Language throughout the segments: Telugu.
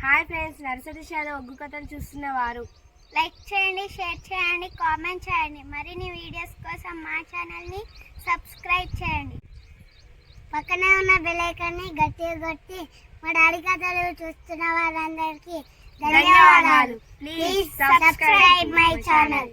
హాయ్ ఫ్రెండ్స్, నర్సరీ షాలో ఒగ్గు కథలు చూస్తున్నవారు లైక్ చేయండి, షేర్ చేయండి, కామెంట్ చేయండి. మరిన్ని వీడియోస్ కోసం మా ఛానల్ని సబ్స్క్రైబ్ చేయండి. పక్కనే ఉన్న బెల్ ఐకాన్ని గట్టిగా కొట్టి మా డాడీ కథలు చూస్తున్న వారందరికీ ధన్యవాదాలు. Please subscribe my channel.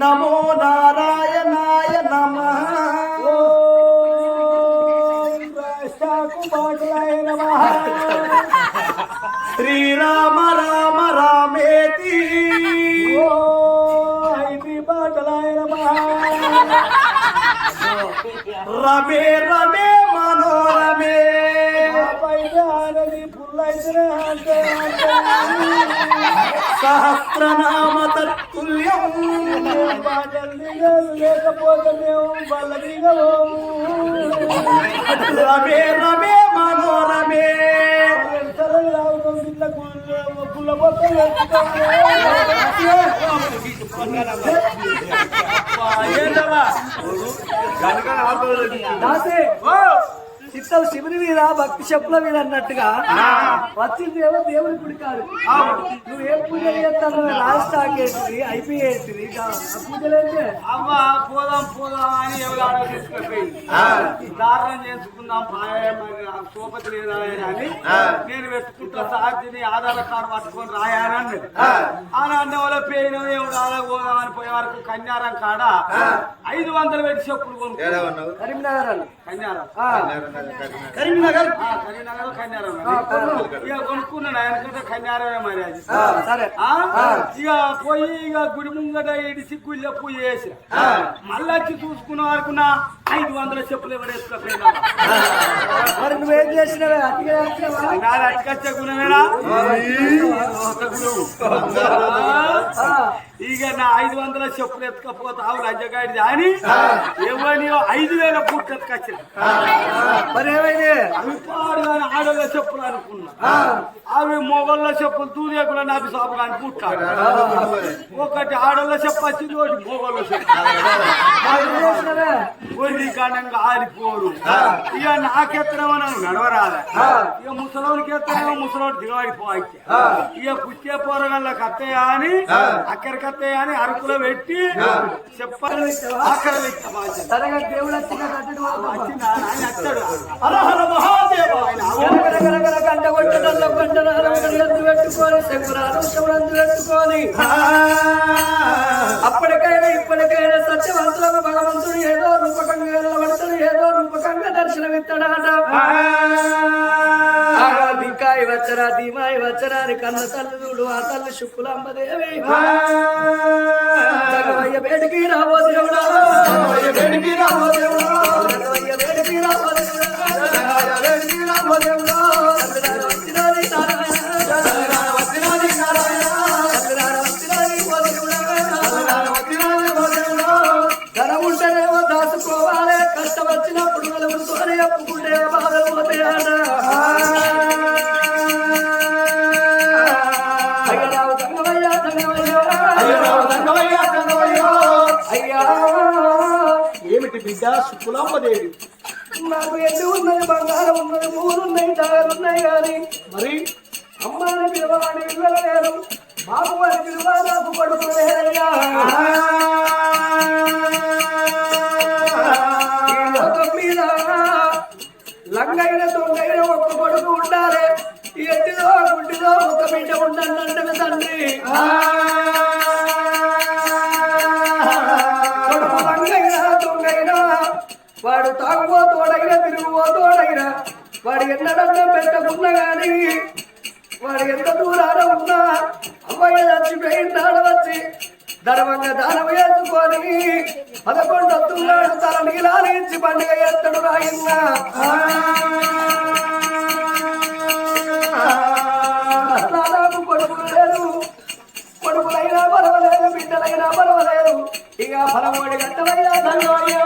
నమో నారాయణాయ నమః. శ్రీరామ రామ రామేతి బాటలాయ రమే రమే మనోరమే సహస్రనామ తత్తుల్యం లేకపోతే మేము రమే రమే మనోరమే చిత్తలు శివుని మీద భక్తి చెప్పుల మీద అన్నట్టుగా వచ్చిందేమో దేవుడి గుడి కాదు. నువ్వు ఏ పూజలు చేస్తాను? లాస్ట్ ఆకేసింది అయిపోయేసింది. పూజలైతే అమ్మా పోదాం పోదాం అని ఎవరు తీసుకుపోయింది. దారుణం చేసుకుందాం సోపతి లేదా అని నేను వెతుకుంటా సాధ్యని ఆధార్ కార్డు పట్టుకొని రాయానని అని అన్న వాళ్ళ పేరు ఎవరు ఆడ పోదాం అని పోయే వరకు కన్యారం కాడ 500 పెట్టి చెప్పులు కొనుక్కున్నాను. కరీంనగర్ కన్యారం కరీంనగర్ కన్యారం ఇక కొనుక్కున్నాను. ఎందుకంటే కన్యారమే మరి అది. సరే ఇక పోయి ఇక గుడి ముంగట ఇడిసి గుళ్ళ పూజ చేసి మళ్ళీ వచ్చి చూసుకున్న వరకు 500 చెప్పులు ఎవరేసుకోపోయినా. మరి నువ్వేం చేసినావే? నాది అట్టుకొచ్చే గుణమేనా? ఇక నా 500 చెప్పులు ఎత్తుకపోతావు లంచగాడి అని ఎవరి 5,000 బుట్లు ఎత్తుకొచ్చిన. మరి ఏమైంది? అవి పాడుగాని ఆడోళ్ళ చెప్పులు అనుకున్నా. అవి మొగళ్ళ చెప్పులు దూరేకుల నాపి సాపు కానీ పుట్టాడు. ఒకటి ఆడోళ్ళ చెప్పు వచ్చింది, ఒకటి మొగళ్ళ చెప్పు. కొన్ని కారణంగా ఆరిపోరు. ఇక నాకెత్తనేమో నన్ను నడవరాదా. ఇక ముసలోడికి ఎత్తనేమో ముసలోడు దిగబడిపోయి. ఇక పుట్టే పోరగాళ్ళకి అత్తయ్యా అని అక్కడికి అత్తయ్యా అని అరకులో పెట్టి చెప్పాలి. అక్కడ దేవుడు వచ్చాడు. గంట కొట్టడంలో పెట్టుకొని శంకురాలు పెట్టుకొని అప్పటికైనా ఇప్పటికైనా సత్యవంతులకు భగవంతుడు ఏదో రూపకంగా నిలబడతాడు, ఏదో రూపకంగా దర్శనమిస్తాడట. దిక్కాయి వచ్చరా ధీమాయి వచ్చరా అని కన్న తల్లి చూడు. ఆ తల్లి శుక్కులంబదేవి వేడికి రాబో దేవుడా, వేడికి రాబో దేవుడా. చెప్పుకుంటే బాధలు పోతాయట అయ్యరావు సంగమయ్యా అయ్యా ఏమిటి బిడ్డ శుక్లాంబదేవి నాకు ఎన్ని ఉన్నది బంగారం ఉన్నది మూలున్నాయి తాగలున్నాయి కానీ మరి అమ్మాయిని పిలవాలని ఇళ్ళ లేరు బాబు వారి పిలువ నాకు పడుకునేయ్యా మీద లంగైన దొంగైన ఒక్క కొడుకు ఉండాలి ఎట్టిదో గుడ్డిదో ఒక బిడ్డ ఉండండి తండ్రి కొడుకు లంగైనా దొంగైనా వాడు తాగుబోతోడైనా తిరుగుబోతోడైనా వాడు ఎన్నడన్నా పెట్టకున్నా గాని వాడు ఎంత దూరాన ఉన్నా అమ్మాయి చచ్చిపోయిందాడ వచ్చి ధర్మంగా దానం వేసుకొని 11 వస్తున్నాడు తన నీలానించి పండుగ ఎత్తడు రాయన్న నాకు కొడుకులు లేదు కొడుకులైనా పర్వాలేదు బిడ్డలైనా పర్వాలేదు ఇక ఫలమోడి గట్టవయ్యా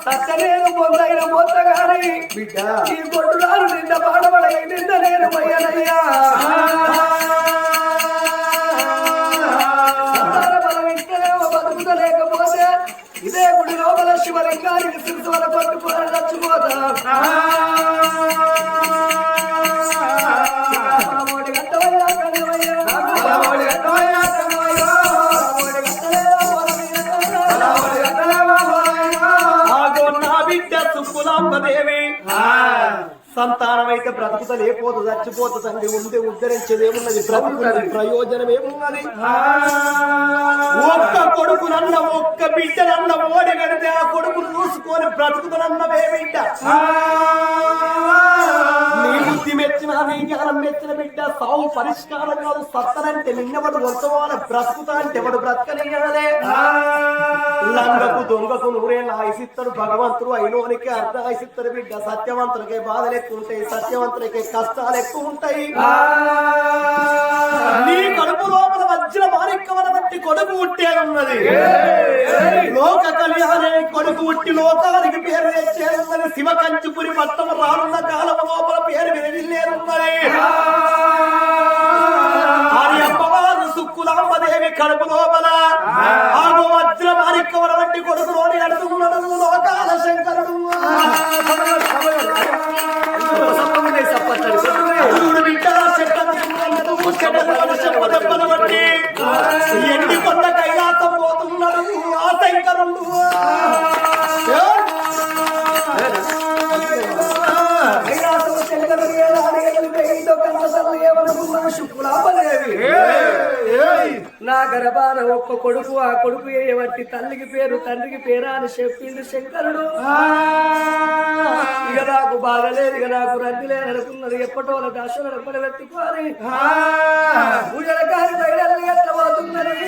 సత్యనేరు పొందైన మొత్తగాని బిడ్డ ఈ కొట్టురాలు నిన్న పాడబడగ నిన్న నేను పోయానయ్యా బలం ఇస్తేనేమో బతుకుతలేకపోతే ఇదే గుడి లోపల శివలింగానికి శిరసు వర కొట్టుకొని చచ్చిపోతా సంతానం అయితే బ్రతుకుత లేకపోతే చచ్చిపోతుందండి ఉంటే ఉద్ధరించేదేమున్నది బ్రతుకున్నది ప్రయోజనం ఏమున్నది ఒక్క కొడుకునన్న ఒక్క బిడ్డనన్న ఓడి కడితే ఆ కొడుకును చూసుకొని బ్రతుకుతున్నవే బిడ్డ నీ బుద్ధి మెచ్చిన నీ జ్ఞానం మెచ్చిన బిడ్డ సావు పరిష్కారం కాదు సత్తనంటే నిన్నవాడు వర్తమాన బ్రతుకుతా అంటే ఎవడు బ్రతకనియాలే లంగకు దొంగకు నూరేళ్ళ ఆయుసిస్తాడు భగవంతుడు అయినోనికి అర్ధ ఆయుసిస్తాడు బిడ్డ సత్యవంతులకే బాధలు ఎక్కువ ఉంటాయి సత్యవంతులకే కష్టాలు ఎక్కువ ఉంటాయి నీ కడుపు లోపల వజ్ర మాణిక్యముల బట్టి కొడుకు పుట్టేదున్నది లోక కళ్యాణే కొడుకు పుట్టి లోకానికి పేరు తెచ్చేదున్నది శివ కంచిపురి పట్టము రానున్న కాలం లోపల పేరు వినలేదున్నది ఆరి అమ్మవారు సుక్కులాంబదేవి కడుపు లోపల ఆమె వజ్ర మాణిక్యముల బట్టి కొడుకులోని అడుగున్నాడు లోకాల శంకరుడు ఎండి కొండ కైలాసం పోతున్నాడు ఆ శంకరుడు నా గర్భాన ఒక్క కొడుకు ఆ కొడుకు ఏవట్టి తల్లికి పేరు తండ్రికి పేరా అని చెప్పిండు శంకరుడు ఇక నాకు బాగలేదు ఇక నాకు రద్దు లేదనుకున్నది ఎప్పటో దర్శనం ఎప్పటి పెట్టుకోని పూజల కాని బయలు ఎట్లా పోతున్నది